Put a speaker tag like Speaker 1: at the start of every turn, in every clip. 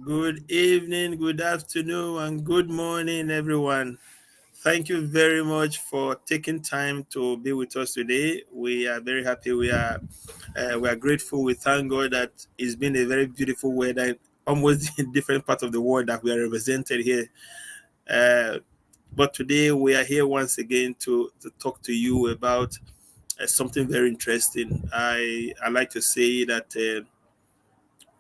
Speaker 1: Good evening, good afternoon, and good morning, everyone. Thank you very much for taking time to be with us today. We are very happy. We are grateful. We thank God that it's been a very beautiful weather, almost in different parts of the world that we are represented here. Uh, but today we are here once again to talk to you about something very interesting. I like to say that.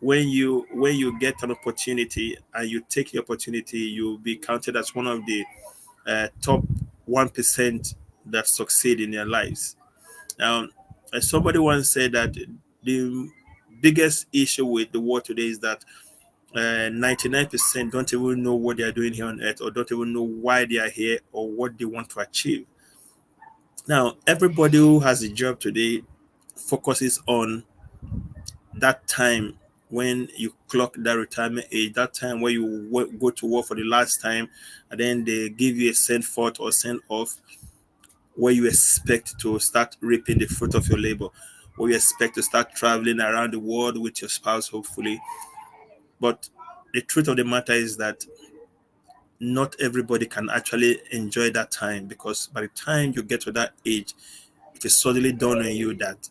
Speaker 1: When you get an opportunity and you take the opportunity, you'll be counted as one of the top 1% that succeed in their lives. Now, somebody once said that the biggest issue with the world today is that 99% don't even know what they are doing here on earth, or don't even know why they are here or what they want to achieve. Now, everybody who has a job today focuses on that time when you clock that retirement age, that time where you go to work for the last time, and then they give you a send forth or send off, where you expect to start reaping the fruit of your labor, where you expect to start traveling around the world with your spouse, hopefully. But the truth of the matter is that not everybody can actually enjoy that time, because by the time you get to that age, it is suddenly dawn on you that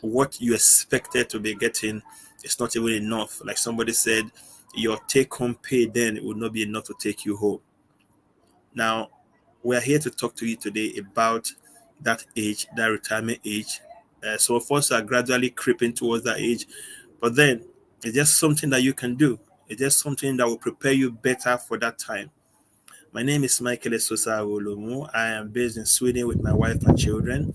Speaker 1: what you expected to be getting is not even enough. Like somebody said, your take home pay then will not be enough to take you home. Now, we're here to talk to you today about that age, that retirement age. Some of us are gradually creeping towards that age, but then it's just something that you can do. It's just something that will prepare you better for that time. My name is Michael Esosa Agho-Olomu. I am based in Sweden with my wife and children,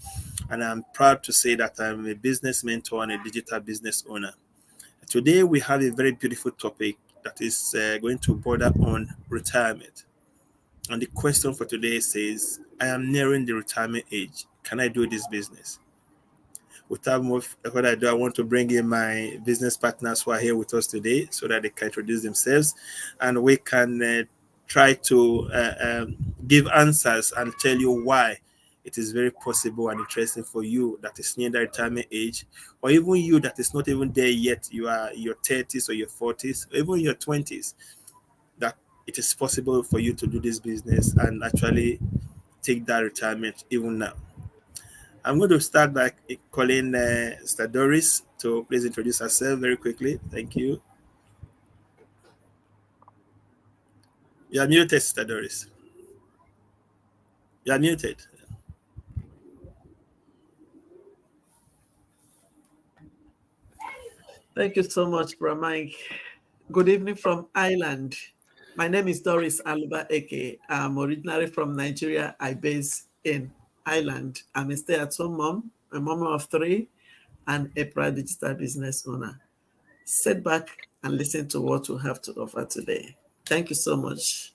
Speaker 1: and I'm proud to say that I'm a business mentor and a digital business owner. Today, we have a very beautiful topic that is going to border on retirement. And the question for today says, I am nearing the retirement age. Can I do this business? Without more further ado, I want to bring in my business partners who are here with us today so that they can introduce themselves, and we can try to give answers and tell you why it is very possible and interesting for you that is near the retirement age, or even you that is not even there yet. You are in your 30s or your 40s, or even your 20s, that it is possible for you to do this business and actually take that retirement even now. I'm going to start by calling Mr. Doris to please introduce herself very quickly. Thank you. You are muted, Mr. Doris. You are muted.
Speaker 2: Thank you so much, Bro Mike. Good evening from Ireland. My name is Doris Aluba Eke. I'm originally from Nigeria. I base in Ireland. I'm a stay-at-home mom, a mom of three, and a private digital business owner. Sit back and listen to what we have to offer today. Thank you so much.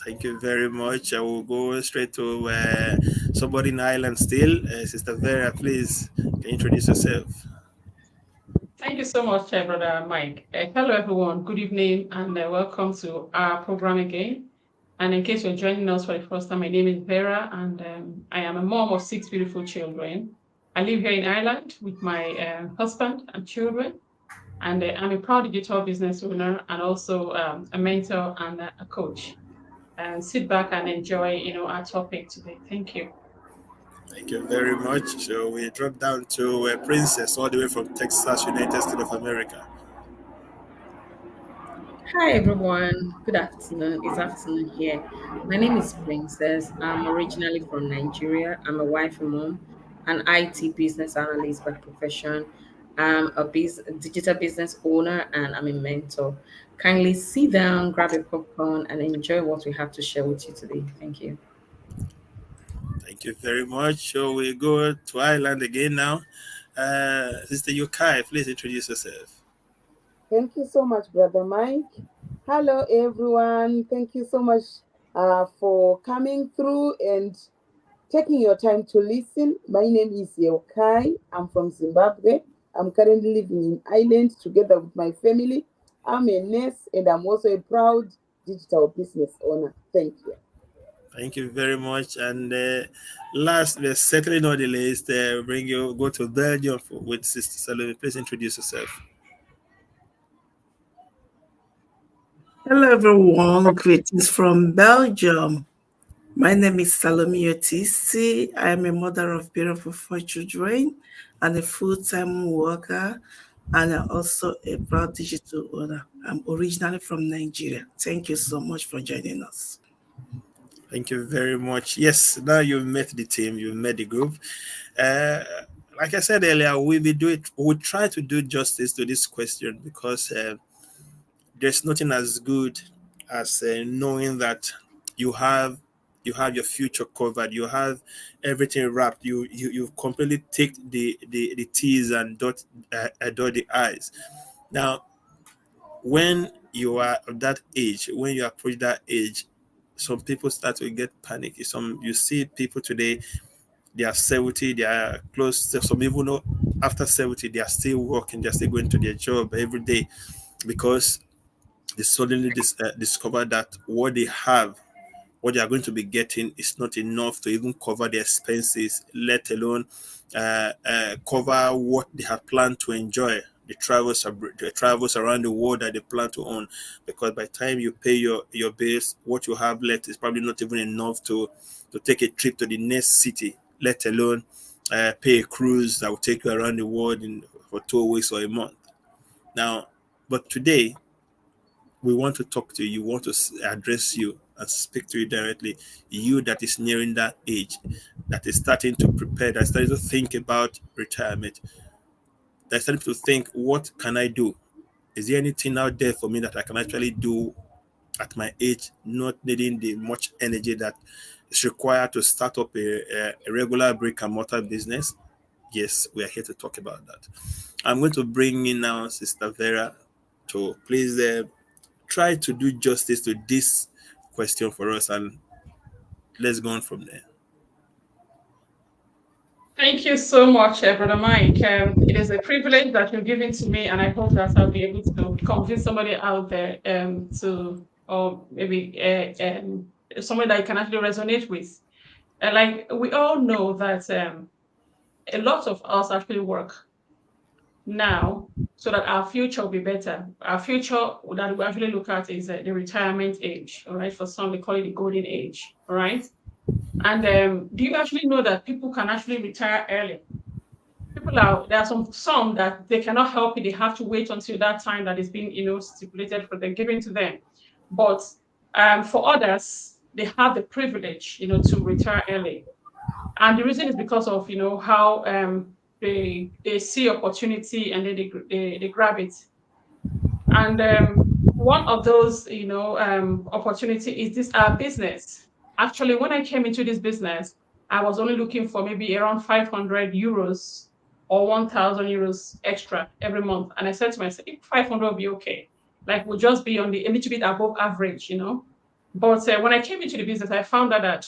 Speaker 1: Thank you very much. I will go straight to somebody in Ireland still. Sister Vera, please, can you introduce yourself?
Speaker 3: Thank you so much, Brother Mike. Hello, everyone. Good evening, and welcome to our program again. And in case you're joining us for the first time, my name is Vera, and I am a mom of six beautiful children. I live here in Ireland with my husband and children, and I'm a proud digital business owner and also a mentor and a coach. And sit back and enjoy, our topic today. Thank you.
Speaker 1: Thank you very much. So we drop down to Princess, all the way from Texas, United States of America.
Speaker 4: Hi everyone, good afternoon. It's afternoon here. My name is Princess. I'm originally from Nigeria. I'm a wife and mom, an IT business analyst by profession. I'm a digital business owner and I'm a mentor. Kindly sit down, grab a popcorn, and enjoy what we have to share with you today. Thank you.
Speaker 1: Thank you very much. So we go to Ireland again now. Sister Yokai, please introduce yourself.
Speaker 5: Thank you so much, Brother Mike. Hello, everyone. Thank you so much for coming through and taking your time to listen. My name is Yokai. I'm from Zimbabwe. I'm currently living in Ireland together with my family. I'm a nurse and I'm also a proud digital business owner. Thank you.
Speaker 1: Thank you very much. And last, but certainly not the least, bring you go to Belgium with Sister Salome. Please introduce yourself.
Speaker 2: Hello, everyone. Greetings from Belgium. My name is Salome Otisi. I am a mother of beautiful four children and a full-time worker, and I'm also a proud digital owner. I'm originally from Nigeria. Thank you so much for joining us.
Speaker 1: Thank you very much. Yes, now you've met the team, you've met the group. Uh, like I said earlier, we try to do justice to this question because there's nothing as good as knowing that you have your future covered. You have everything wrapped. You completely take the T's and dot the I's. Now, when you are of that age, when you approach that age, some people start to get panicky. Some you see people today, they are 70, they are close to some, even though after 70 they are still working, they're still going to their job every day because they suddenly discover that what they are going to be getting is not enough to even cover the expenses, let alone cover what they have planned to enjoy, the travels around the world that they plan to own. Because by the time you pay your bills, what you have left is probably not even enough to take a trip to the next city, let alone pay a cruise that will take you around the world for 2 weeks or a month. Now, but today we want to talk to you, want to address you and speak to you directly. You that is nearing that age, that is starting to prepare, that is starting to think about retirement, that is starting to think, what can I do? Is there anything out there for me that I can actually do at my age, not needing the much energy that is required to start up a regular brick and mortar business? Yes, we are here to talk about that. I'm going to bring in now Sister Vera to please try to do justice to this question for us, and let's go on from there.
Speaker 3: Thank you so much, Brother Mike. It is a privilege that you're giving to me, and I hope that I'll be able to convince somebody out there or maybe somebody that you can actually resonate with. Like we all know that a lot of us actually work now so that our future will be better. Our future that we actually look at is the retirement age, all right? For some, they call it the golden age, all right? And do you actually know that people can actually retire early? There are some that they cannot help it. They have to wait until that time that is being, stipulated for them, given to them. But for others, they have the privilege, to retire early. And the reason is because of, how they see opportunity and then they grab it. And one of those, opportunity is this business. Actually, when I came into this business, I was only looking for maybe around 500 euros or 1,000 euros extra every month. And I said to myself, if 500 will be okay, like we'll just be on a little bit above average, But when I came into the business, I found out that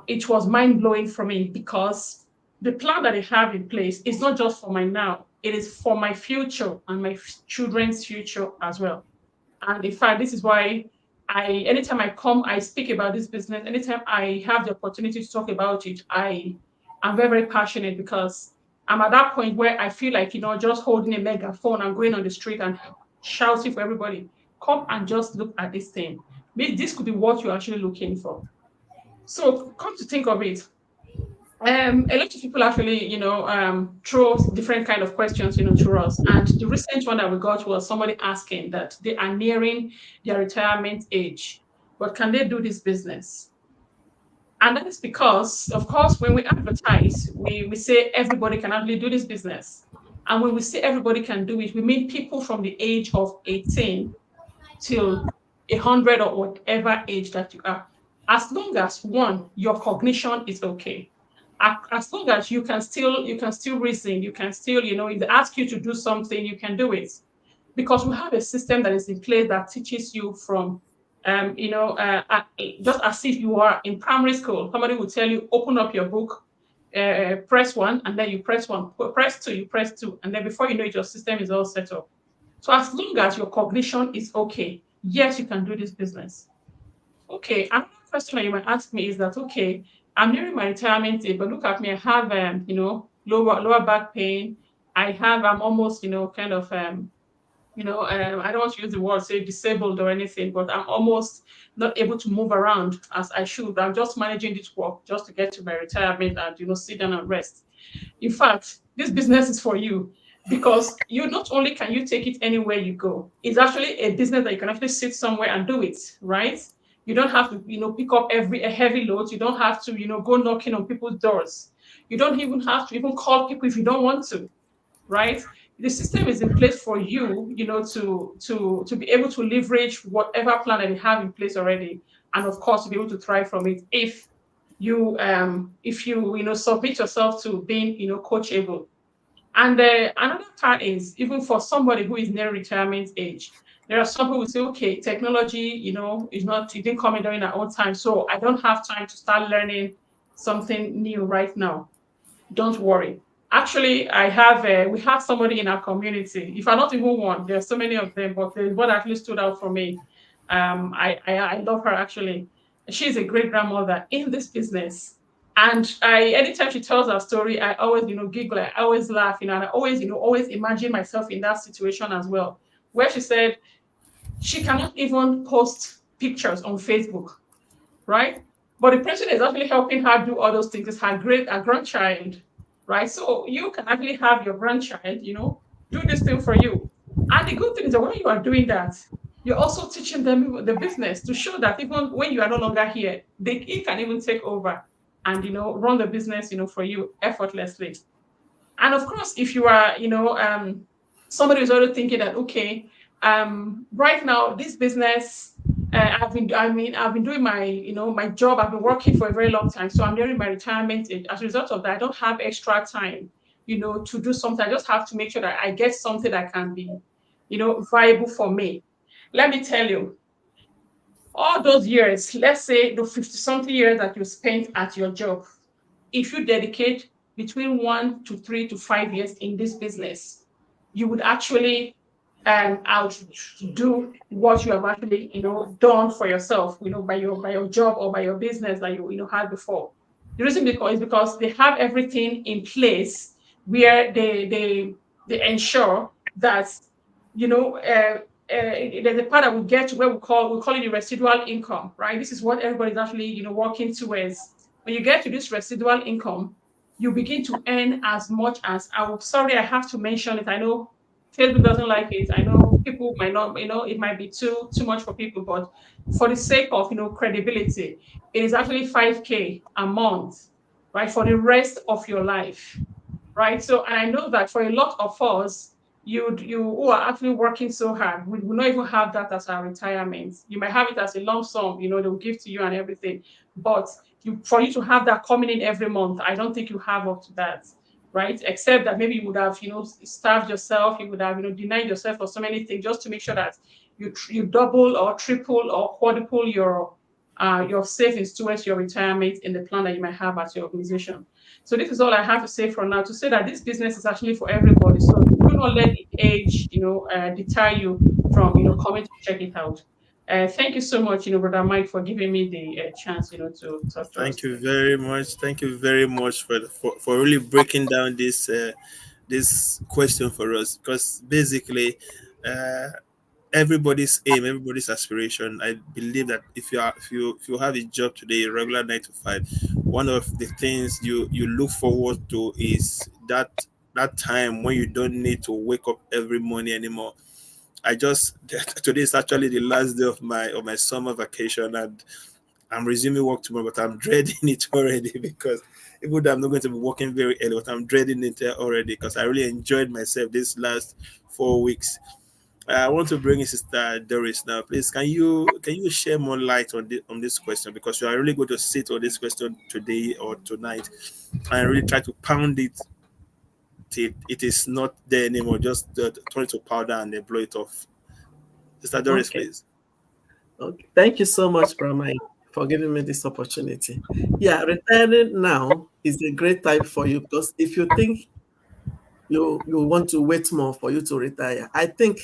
Speaker 3: it was mind blowing for me because the plan that I have in place is not just for my now, it is for my future and my children's future as well. And in fact, this is why anytime I come, I speak about this business. Anytime I have the opportunity to talk about it, I'm very, very passionate because I'm at that point where I feel like, just holding a megaphone and going on the street and shouting for everybody, come and just look at this thing. Maybe this could be what you're actually looking for. So come to think of it, a lot of people actually, throw different kind of questions, to us. And the recent one that we got was somebody asking that they are nearing their retirement age, but can they do this business? And that is because, of course, when we advertise, we say everybody can actually do this business. And when we say everybody can do it, we mean people from the age of 18 till 100 or whatever age that you are. As long as one, your cognition is okay. As long as you can still reason, you can still, if they ask you to do something, you can do it. Because we have a system that is in place that teaches you from just as if you are in primary school. Somebody will tell you, open up your book, press one, and then you press one, press two, you press two, and then before you know it, your system is all set up. So as long as your cognition is okay, yes, you can do this business. Okay, another question that you might ask me is that, okay, I'm nearing my retirement age, but look at me, I have, lower back pain. I have, I'm almost, kind of I don't want to use the word say disabled or anything, but I'm almost not able to move around as I should. I'm just managing this work just to get to my retirement and sit down and rest. In fact, this business is for you because you not only can you take it anywhere you go, it's actually a business that you can actually sit somewhere and do it, right? You don't have to, pick up a heavy load. You don't have to, go knocking on people's doors. You don't even have to even call people if you don't want to, right? The system is in place for you, to be able to leverage whatever plan that you have in place already, and of course to be able to thrive from it if you submit yourself to being coachable. And another part is even for somebody who is near retirement age, there are some who will say, okay, technology, is not, it didn't come in during our own time, so I don't have time to start learning something new right now. Don't worry. Actually, we have somebody in our community. If I'm not even one, there are so many of them, but there's one that actually stood out for me. I love her actually. She's a great grandmother in this business. And anytime she tells her story, I always, giggle, I always laugh, and I always, always imagine myself in that situation as well, where she said she cannot even post pictures on Facebook, right? But the person is actually helping her do all those things. It's her grandchild, right? So you can actually have your grandchild, do this thing for you. And the good thing is that when you are doing that, you're also teaching them the business to show that even when you are no longer here, they can even take over and run the business, for you effortlessly. And of course, if you are, somebody who's already thinking that, okay, right now this business, I've been doing my, my job. I've been working for a very long time, so I'm nearing my retirement age. As a result of that, I don't have extra time, to do something. I just have to make sure that I get something that can be, viable for me. Let me tell you, all those years, let's say the 50 something years that you spent at your job, if you dedicate between 1 to 3 to 5 years in this business, you would actually outdo what you have actually, done for yourself, by your job or by your business that you had before. The reason because is because they have everything in place where they ensure that there's a part that we get to where we call it the residual income, right? This is what everybody's actually working towards. When you get to this residual income, you begin to earn as much as sorry, I have to mention it. I know Facebook doesn't like it. I know people might not, it might be too much for people, but for the sake of credibility, it is actually 5K a month, right? For the rest of your life, right? So, and I know that for a lot of us, you who are actually working so hard, we will not even have that as our retirement. You might have it as a lump sum, they'll give to you and everything. But for you to have that coming in every month, I don't think you have up to that, right? Except that maybe you would have, starved yourself, you would have, denied yourself for so many things just to make sure that you double or triple or quadruple your savings towards your retirement in the plan that you might have at your organization. So this is all I have to say for now, to say that this business is actually for everybody. So do not let the age, deter you from, coming to check it out. Thank you so much, Brother Mike, for giving me the chance, to talk to us
Speaker 1: Thank you
Speaker 3: today.
Speaker 1: very much. Thank you very much for really breaking down this question for us, because basically uh, everybody's aim, everybody's aspiration. I believe that if you have a job today, a regular 9 to 5, one of the things you look forward to is that time when you don't need to wake up every morning anymore. I just today is actually the last day of my summer vacation, and I'm resuming work tomorrow, but I'm dreading it already because even though I'm not going to be working very early, but I'm dreading it already because I really enjoyed myself this last 4 weeks. I want to bring in Sister Doris now. Please, can you share more light on this question, because you are really going to sit on this question today or tonight and really try to pound it till it is not there anymore. Just turn it to powder and then blow it off. Sister Doris,
Speaker 2: Okay.
Speaker 1: please.
Speaker 2: Okay. Thank you so much, Brahma, for giving me this opportunity. Yeah, retiring now is a great time for you, because if you think you want to wait more for you to retire, I think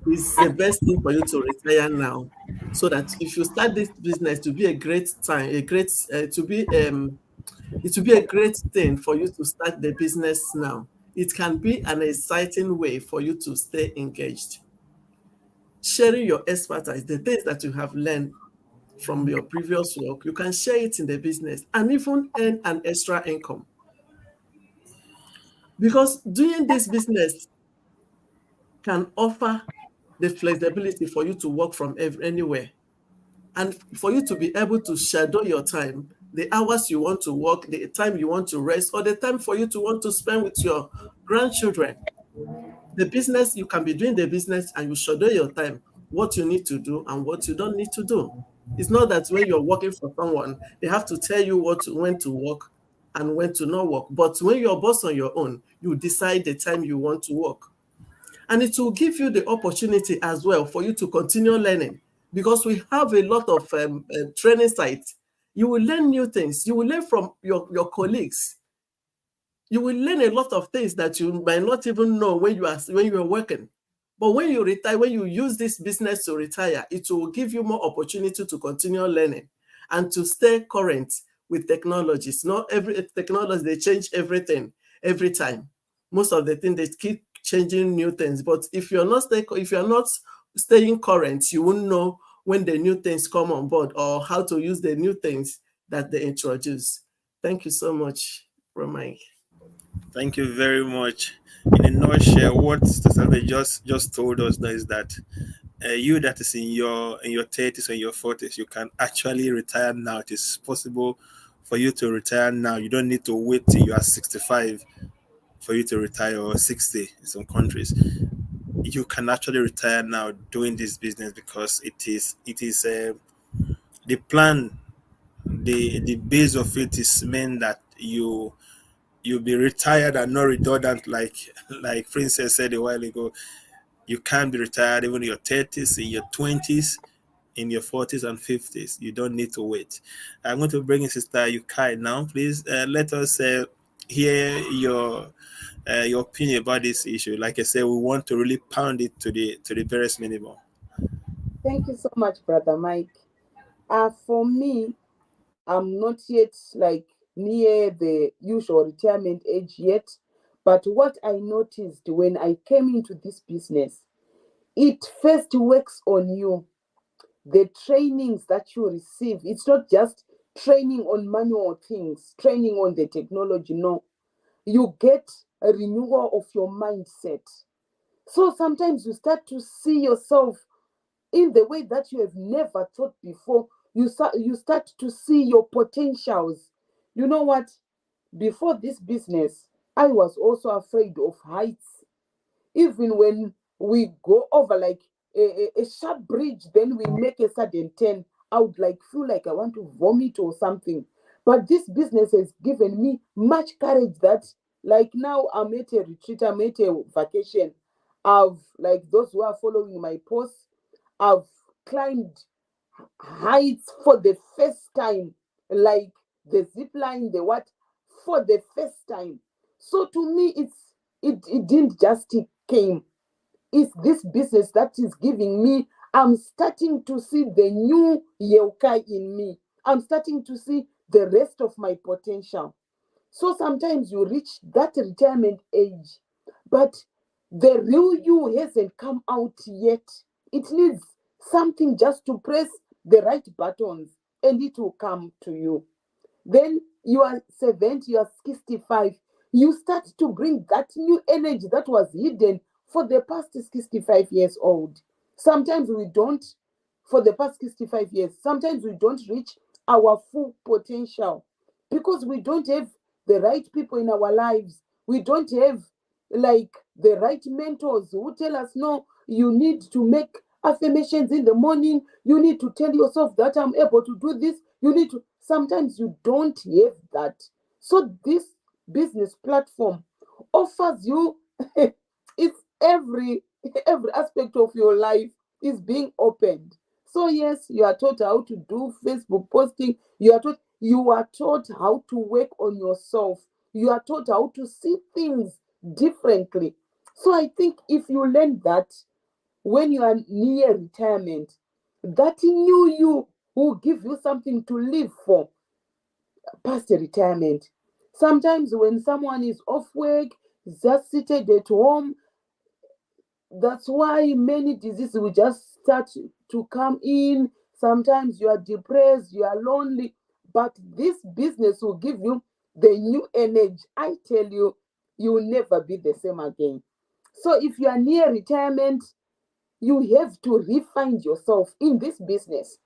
Speaker 2: it's the best thing for you to retire now, so that if you start this business, to be a great time, a great to be it will be a great thing for you to start the business now. It can be an exciting way for you to stay engaged. sharing your expertise, the things that you have learned from your previous work, you can share it in the business and even earn an extra income. Because doing this business can offer the flexibility for you to work from anywhere, and for you to be able to schedule your time, the hours you want to work, the time you want to rest, or the time for you to want to spend with your grandchildren. The business, you can be doing the business and you schedule your time, what you need to do and what you don't need to do. It's not that when you're working for someone, they have to tell you when to work and when to not work. But when you're boss on your own, you decide the time you want to work. And it will give you the opportunity as well for you to continue learning, because we have a lot of training sites. You will learn new things. You will learn from your colleagues. You will learn a lot of things that you might not even know when you are working. But when you retire, when you use this business to retire, it will give you more opportunity to continue learning and to stay current with technologies. Not every technology, they change everything every time. Most of the things, they keep changing new things. But if you're not staying current, you won't know when the new things come on board or how to use the new things that they introduce. Thank you so much, Mike.
Speaker 1: Thank you very much. In a nutshell, what Salve just told us now is that you that is in your 30s or your 40s, you can actually retire now. It is possible for you to retire now. You don't need to wait till you are 65 for you to retire, or 60 in some countries. You can actually retire now doing this business, because it is the plan. The base of it is meant that you'll be retired and not redundant, like Princess said a while ago. You can be retired even in your 30s, in your 20s, in your 40s and 50s. You don't need to wait. I'm going to bring in Sister Yukai now. Please let us hear your opinion about this issue. Like I said, we want to really pound it to the barest minimum.
Speaker 5: Thank you so much, Brother Mike. For me, I'm not yet like near the usual retirement age yet. But what I noticed when I came into this business, it first works on you. The trainings that you receive, it's not just training on manual things, training on the technology. No, you get a renewal of your mindset. So sometimes you start to see yourself in the way that you have never thought before. You start to see your potentials. You know what? Before this business, I was also afraid of heights. Even when we go over like a sharp bridge, then we make a sudden turn, I would like feel like I want to vomit or something. But this business has given me much courage that like now I'm at a retreat, I'm at a vacation. I've like those who are following my posts, I've climbed heights for the first time, like the zip line, the what, for the first time. So to me, it didn't just came. It's this business that is giving me. I'm starting to see the new Yeukai in me. I'm starting to see the rest of my potential. So sometimes you reach that retirement age, but the real you hasn't come out yet. It needs something just to press the right buttons and it will come to you. Then you are 70, you are 65. You start to bring that new energy that was hidden for the past 65 years old. Sometimes we don't, for the past 65 years, sometimes we don't reach our full potential because we don't have the right people in our lives. We don't have like the right mentors who tell us, no, you need to make affirmations in the morning. You need to tell yourself that I'm able to do this. You need to, sometimes you don't have that. So this business platform offers you it's every aspect of your life is being opened. So yes, you are taught how to do Facebook posting. You are taught how to work on yourself. You are taught how to see things differently. So I think if you learn that when you are near retirement, that new you will give you something to live for past retirement. Sometimes when someone is off work, just seated at home, That's why many diseases will just start to come in. Sometimes you are depressed, you are lonely, but this business will give you the new energy. I tell you, you will never be the same again. So if you are near retirement, you have to refine yourself in this business.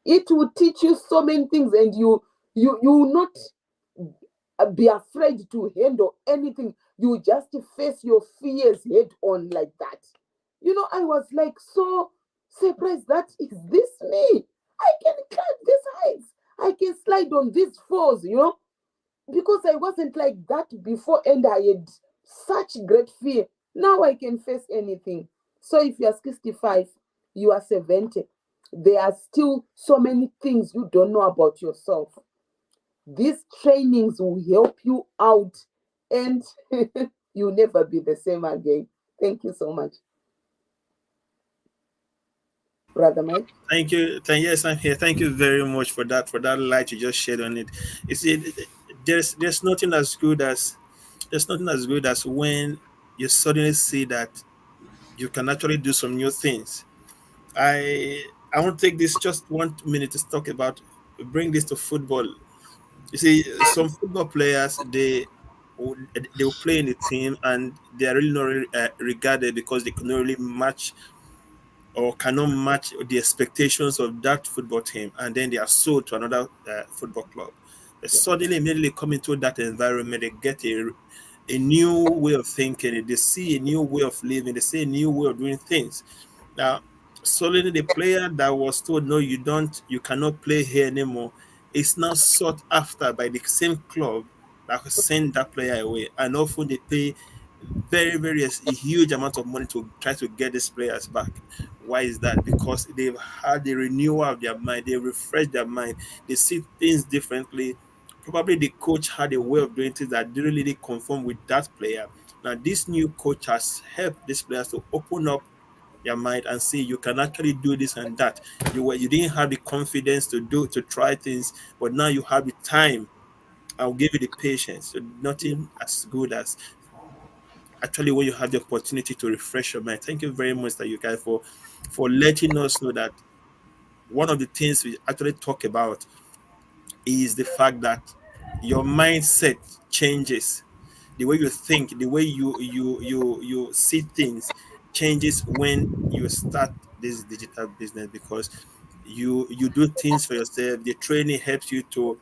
Speaker 5: It will teach you so many things, and you will not be afraid to handle anything. You just face your fears head on like that. I was like so surprised, that is this me? I can climb these heights. I can slide on these falls, because I wasn't like that before, and I had such great fear. Now I can face anything. So if you are 65, you are 70, there are still so many things you don't know about yourself. These trainings will help you out, and you'll never be the same again. Thank you so much, Brother Mike.
Speaker 1: Thank you. Yes, I'm here. Thank you very much for that light you just shed on it. You see, there's nothing as good as when you suddenly see that you can actually do some new things. I want to take this just 1 minute to talk about, bring this to football. You see, some football players, they will play in the team and they are really not really, regarded because they cannot really match or cannot match the expectations of that football team, and then they are sold to another football club. They
Speaker 5: Yeah,
Speaker 1: suddenly immediately come into that environment, they get a new way of thinking, they see a new way of living, they see a new way of doing things. Now, suddenly the player that was told, no, you cannot play here anymore, is now sought after by the same club that will send that player away. And often they pay very, very a huge amount of money to try to get these players back. Why is that? Because they've had a renewal of their mind, they refresh their mind, they see things differently. Probably the coach had a way of doing things that didn't really conform with that player. Now, this new coach has helped these players to open up their mind and see you can actually do this and that. You didn't have the confidence to try things, but now you have the time. I'll give you the patience. So
Speaker 5: yeah,
Speaker 1: nothing as good as actually when you have the opportunity to refresh your mind. Thank you very much, that you guys, for letting us know that one of the things we actually talk about is the fact that your mindset changes. The way you think, the way you see things changes when you start this digital business, because you do things for yourself. The training helps you to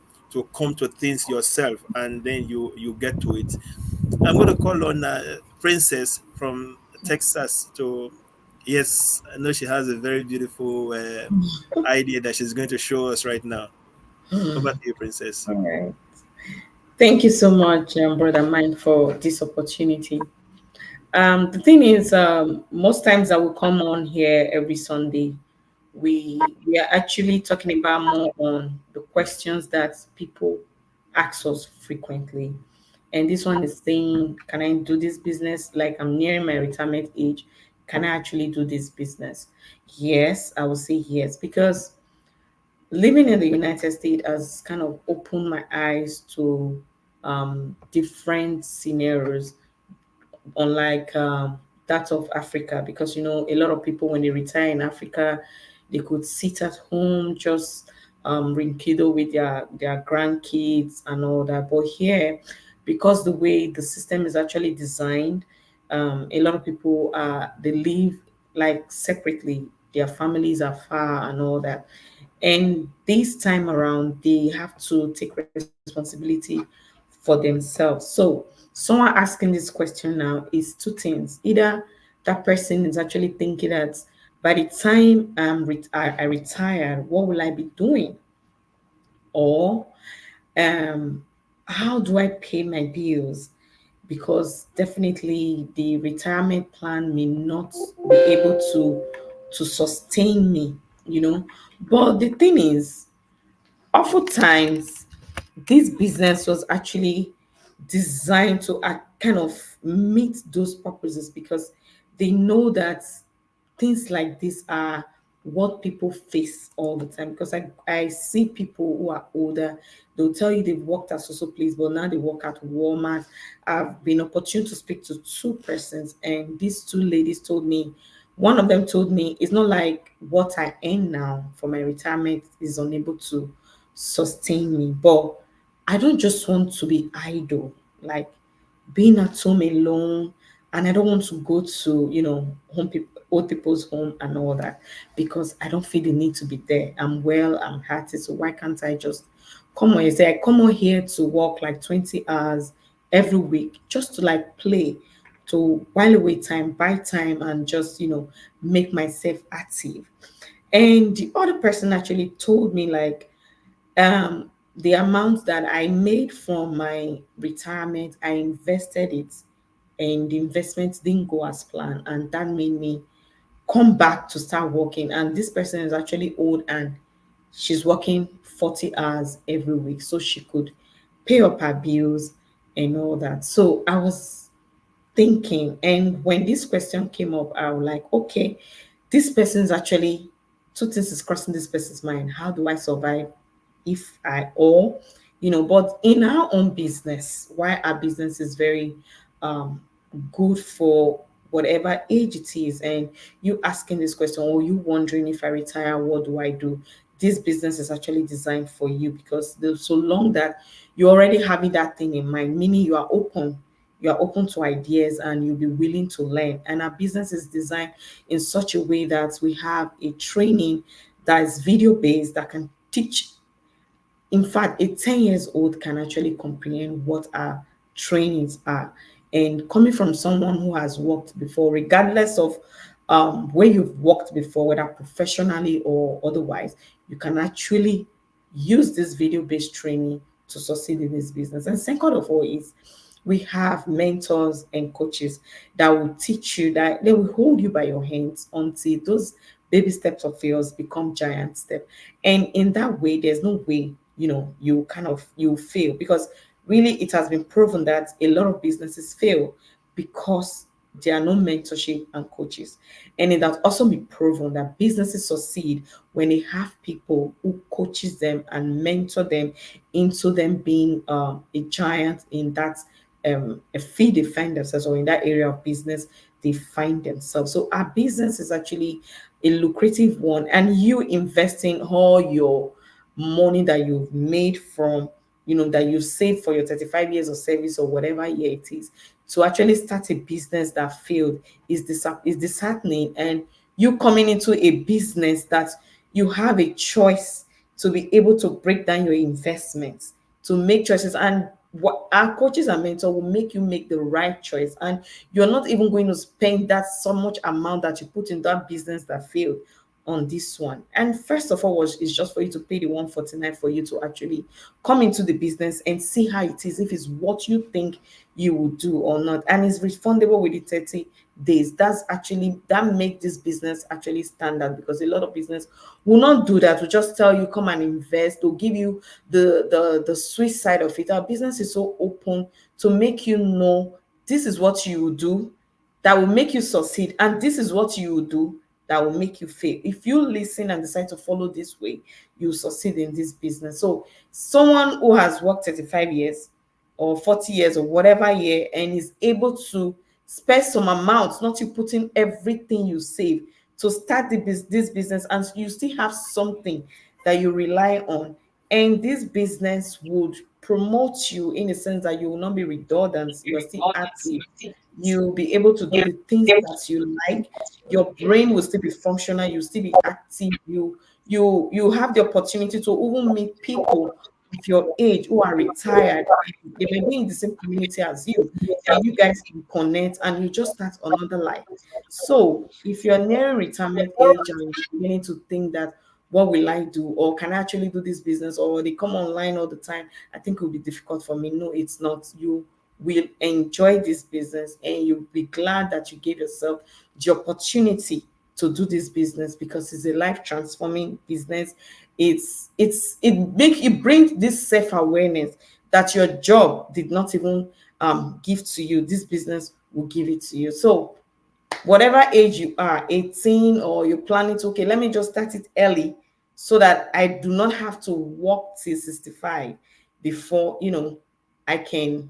Speaker 1: come to things yourself, and then you get to it. I'm going to call on Princess from Texas to. Yes, I know she has a very beautiful idea that she's going to show us right now. Over to you, Princess.
Speaker 4: All right. Thank you so much, Brother Mike, for this opportunity. The thing is, most times I will come on here every Sunday. We are actually talking about more on the questions that people ask us frequently. And this one is saying, can I do this business? Like I'm nearing my retirement age. Can I actually do this business? Yes, I will say yes, because living in the United States has kind of opened my eyes to different scenarios, unlike that of Africa, because a lot of people when they retire in Africa, they could sit at home just rekindle with their grandkids and all that. But here, because the way the system is actually designed, a lot of people they live like separately. Their families are far and all that. And this time around, they have to take responsibility for themselves. So, someone asking this question now is two things. Either that person is actually thinking that by the time I retire, what will I be doing? Or um, how do I pay my bills? Because definitely the retirement plan may not be able to sustain me, you know. But the thing is, oftentimes this business was actually designed to kind of meet those purposes, because they know that things like this are what people face all the time, because I see people who are older, they'll tell you they've worked at social place, but now they work at Walmart. I've been opportune to speak to two persons, and these two ladies told me, one of them told me, it's not like what I earn now for my retirement is unable to sustain me, but I don't just want to be idle. Like being at home alone, and I don't want to go to, home people, old people's home and all that, because I don't feel the need to be there. I'm well, I'm healthy, so why can't I just come on? You say I come on here to work like 20 hours every week just to like play, to while away time, buy time, and just make myself active. And the other person actually told me like, the amount that I made from my retirement, I invested it, and the investment didn't go as planned, and that made me come back to start working. And this person is actually old, and she's working 40 hours every week so she could pay up her bills and all that. So I was thinking, and when this question came up, I was like, okay, this person's actually, two things is crossing this person's mind. How do I survive if I or but in our own business, why our business is very um good for whatever age it is, and you asking this question, or you wondering, if I retire, what do I do? This business is actually designed for you, because so long that you're already having that thing in mind, meaning you are open to ideas, and you'll be willing to learn. And our business is designed in such a way that we have a training that is video based, that can teach. In fact, a 10 years old can actually comprehend what our trainings are. And coming from someone who has worked before, regardless of where you've worked before, whether professionally or otherwise, you can actually use this video-based training to succeed in this business. And second of all is, we have mentors and coaches that will teach you, that they will hold you by your hands until those baby steps of yours become giant steps. And in that way, there's no way, you fail, because really it has been proven that a lot of businesses fail because there are no mentorship and coaches. And it has also been proven that businesses succeed when they have people who coaches them and mentor them into them being a giant in that a field they find themselves, or in that area of business they find themselves. So our business is actually a lucrative one, and you investing all your money that you've made from, that you saved for your 35 years of service, or whatever year it is, to actually start a business that failed is disheartening. And you coming into a business that you have a choice to be able to break down your investments, to make choices, and what our coaches and mentors will make you make the right choice, and you're not even going to spend that so much amount that you put in that business that failed on this one. And first of all, was is just for you to pay the 149 for you to actually come into the business and see how it is, if it's what you think you will do or not. And it's refundable with the 30 days. That's actually that make this business actually standard, because a lot of business will not do that. Will just tell you come and invest, to give you the sweet side of it. Our business is so open to make you know this is what you will do that will make you succeed, and this is what you will do that will make you fail. If you listen and decide to follow this way, you succeed in this business. So someone who has worked 35 years or 40 years or whatever year, and is able to spare some amount, not you putting everything you save to start this business, and you still have something that you rely on, and this business would promote you in the sense that you will not be redundant, you are still active, you'll be able to do the things that you like, your brain will still be functional, you'll still be active, you have the opportunity to even meet people of your age who are retired. They may be in the same community as you, and you guys can connect, and you just start another life. So if you're nearing retirement age and you're beginning to think that, what will I do, or can I actually do this business, or they come online all the time, I think it will be difficult for me. No, it's not. You will enjoy this business, and you'll be glad that you gave yourself the opportunity to do this business, because it's a life transforming business. It brings this self-awareness that your job did not even give to you. This business will give it to you. So whatever age you are, 18, or you're planning to, okay, let me just start it early so that I do not have to work till 65 before, I can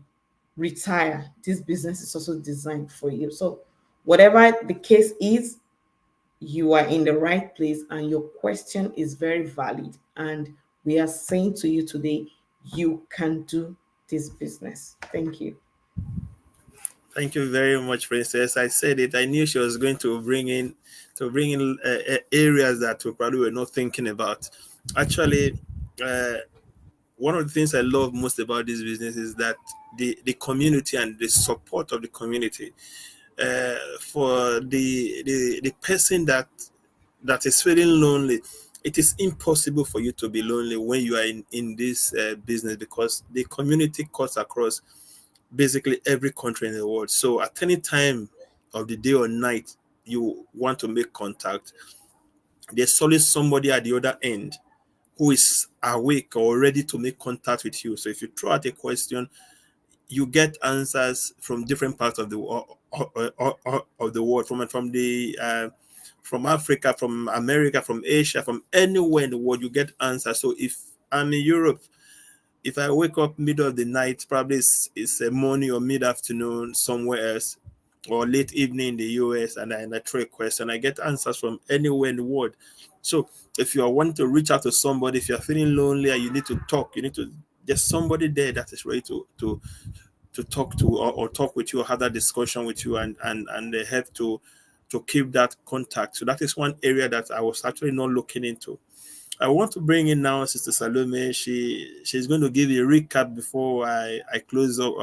Speaker 4: retire. This business is also designed for you. So whatever the case is, you are in the right place and your question is very valid. And we are saying to you today, you can do this business. Thank you.
Speaker 1: Thank you very much, Princess. I said it. I knew she was going to bring in areas that we probably were not thinking about. Actually, uh, one of the things I love most about this business is that the community and the support of the community. For the person that is feeling lonely, it is impossible for you to be lonely when you are in this business, because the community cuts across basically every country in the world. So at any time of the day or night you want to make contact, there's always somebody at the other end who is awake or ready to make contact with you. So if you throw out a question, you get answers from different parts of the of the world, from Africa, from America, from Asia, from anywhere in the world. You get answers. So if I'm in Europe, if I wake up middle of the night, probably it's a morning or mid afternoon somewhere else, or late evening in the US, and I throw a question, I get answers from anywhere in the world. So if you are wanting to reach out to somebody, if you're feeling lonely and you need to talk, there's somebody there that is ready to talk to, or talk with you, or have that discussion with you, and they have to keep that contact. So that is one area that I was actually not looking into. I want to bring in now Sister Salome. She's going to give you a recap before I close up.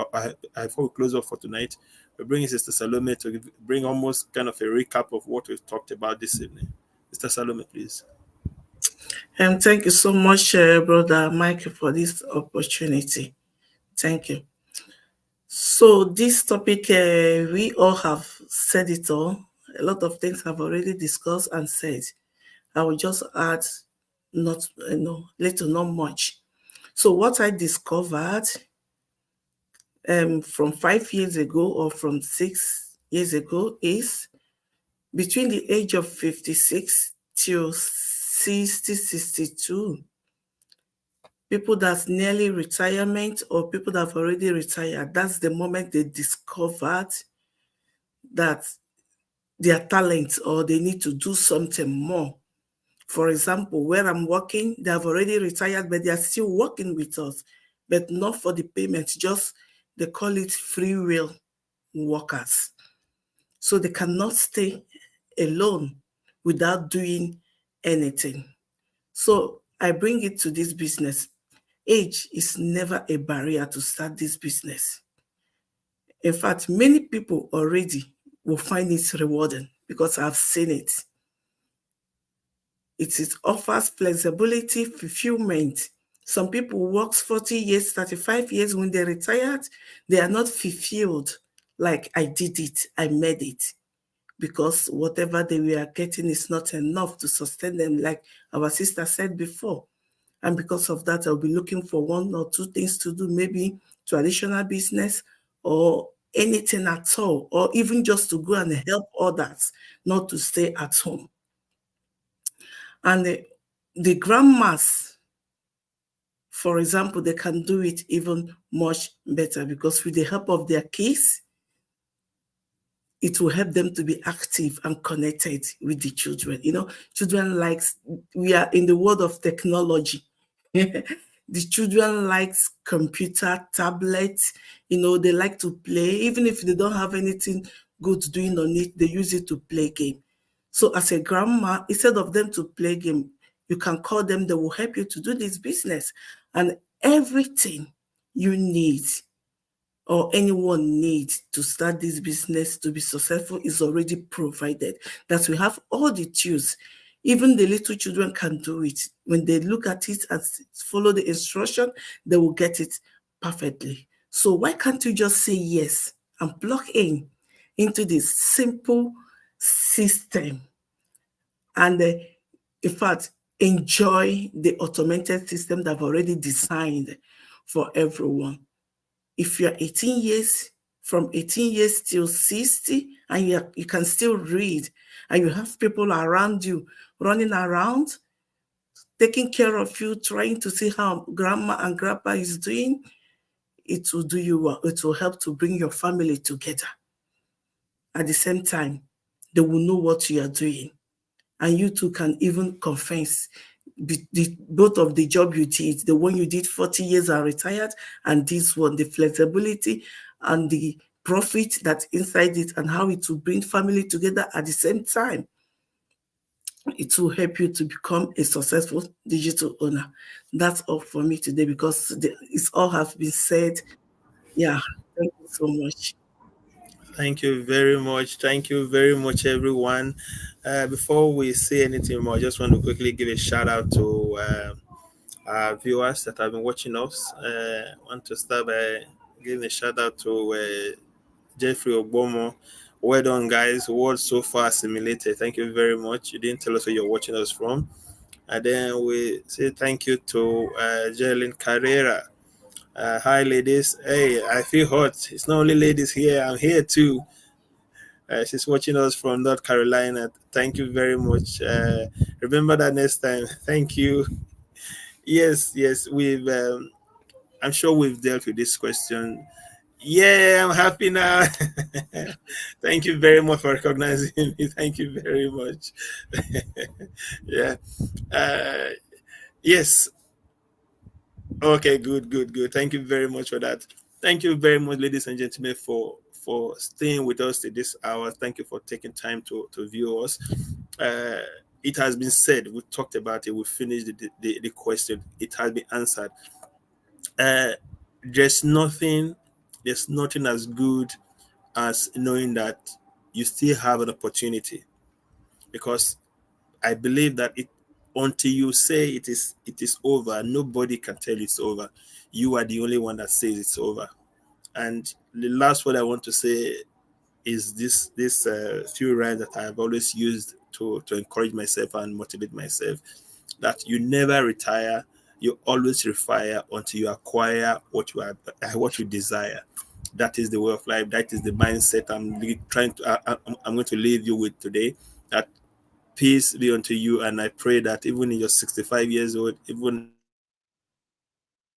Speaker 1: Before we close up for tonight, we're bringing Sister Salome to bring almost kind of a recap of what we've talked about this evening. Sister Salome, please.
Speaker 2: Thank you so much, Brother Mike, for this opportunity. Thank you. So this topic, we all have said it all. A lot of things have already discussed and said. I will just add not little, not much. So what I discovered from 5 years ago or from 6 years ago is between the age of 56 till 60, 62, people that's nearly retirement or people that have already retired, that's the moment they discovered that their talent or they need to do something more. For example, where I'm working, they have already retired, but they are still working with us, but not for the payment, just they call it free will workers. So they cannot stay alone without doing anything. So I bring it to this business. Age is never a barrier to start this business. In fact, many people already will find it rewarding because I've seen it. It offers flexibility, fulfillment. Some people work 40 years, 35 years. When they're retired, they are not fulfilled like I did it, I made it. Because whatever they were getting is not enough to sustain them, like our sister said before. And because of that, I'll be looking for one or two things to do, maybe traditional business or anything at all, or even just to go and help others, not to stay at home. And the grandmas, for example, they can do it even much better because with the help of their kids, it will help them to be active and connected with the children. Children likes, we are in the world of technology. The children likes computer, tablets, they like to play. Even if they don't have anything good doing on it, they use it to play game. So as a grandma, instead of them to play game, you can call them, they will help you to do this business. And everything you need or anyone needs to start this business to be successful is already provided. That we have all the tools. Even the little children can do it. When they look at it and follow the instruction, they will get it perfectly. So why can't you just say yes and plug into this simple system and in fact, enjoy the automated system that I've already designed for everyone. If you're 18 years, from 18 years till 60, and you can still read, and you have people around you running around, taking care of you, trying to see how grandma and grandpa is doing, it will do you well. It will help to bring your family together. At the same time, they will know what you are doing. And you two can even confess both of the job you did, the one you did 40 years and retired, and this one, the flexibility and the profit that's inside it, and how it will bring family together at the same time. It will help you to become a successful digital owner. That's all for me today, because it's all has been said. Yeah, thank you so much.
Speaker 1: Thank you very much. Thank you very much, everyone. Before we say anything more, I just want to quickly give a shout out to our viewers that have been watching us. I want to start by giving a shout out to Jeffrey Ogbomo. Well done, guys. Word so far assimilated. Thank you very much. You didn't tell us where you're watching us from. And then we say thank you to Jelyn Carrera. Hi, ladies. Hey, I feel hot. It's not only ladies here, I'm here too. She's watching us from North Carolina. Thank you very much. Remember that next time. Thank you. Yes, yes, we've. I'm sure we've dealt with this question. Yeah, I'm happy now. Thank you very much for recognizing me. Thank you very much. Yeah. Uh, yes. Okay. Good. Good. Good. Thank you very much for that. Thank you very much, ladies and gentlemen, for staying with us to this hour. Thank you for taking time to view us. Uh, it has been said. We talked about it. We finished the question. It has been answered. Uh, there's nothing. There's nothing as good as knowing that you still have an opportunity, because I believe that until you say it is over, nobody can tell you it's over. You are the only one that says it's over. And the last word I want to say is this few rhymes that I have always used to encourage myself and motivate myself, that you never retire, you always refire until you acquire what you desire. That is the way of life. That is the mindset I'm going to leave you with today. That peace be unto you, and I pray that even in your 65 years old, even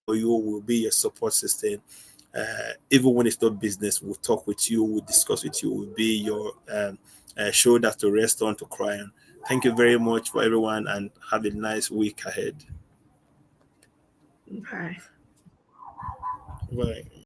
Speaker 1: you will be your support system. Even when it's not business, we'll talk with you, we'll discuss with you, we'll be your shoulder to rest on, to cry on. Thank you very much for everyone, and have a nice week ahead.
Speaker 2: Bye.
Speaker 1: Bye.